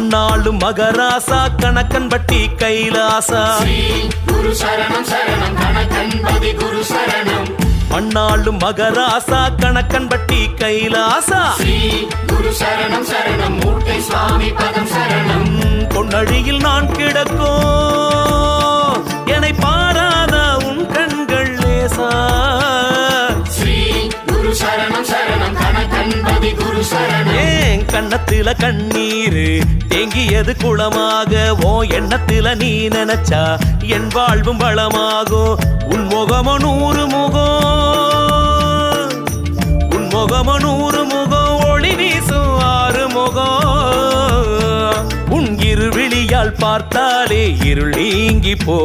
மண்ணாளும் மகராசா கணக்கன்பட்டி கைலாசா குரு சரணம் சரணம் கணக்கன்பதி குரு சரணம் மண்ணாளும் மகராசா கணக்கன்பட்டி கைலாசா குரு சரணம் சரணம் மூட்டை சுவாமி பதம் சரணம் பொன்னழியில் நான் கிடக்கோ என்னை பாராத உன் கண்கள் லேசா குரு சரணம் சரணம் கணக்கன்பதி குரு சரணம் ஏன் கண்ணத்தில கண்ணீரு தேங்கியது குளமாக ஓ எண்ணத்தில நீ நினைச்சா என் வாழ்வும் வளமாகும் உன் முகமோ 100 முகம் உன் முகமோ 100 முகம் ஒளி வீசும் 6 முகம் உன் இருவிழியால் பார்த்தாலே இருள் நீங்கி போ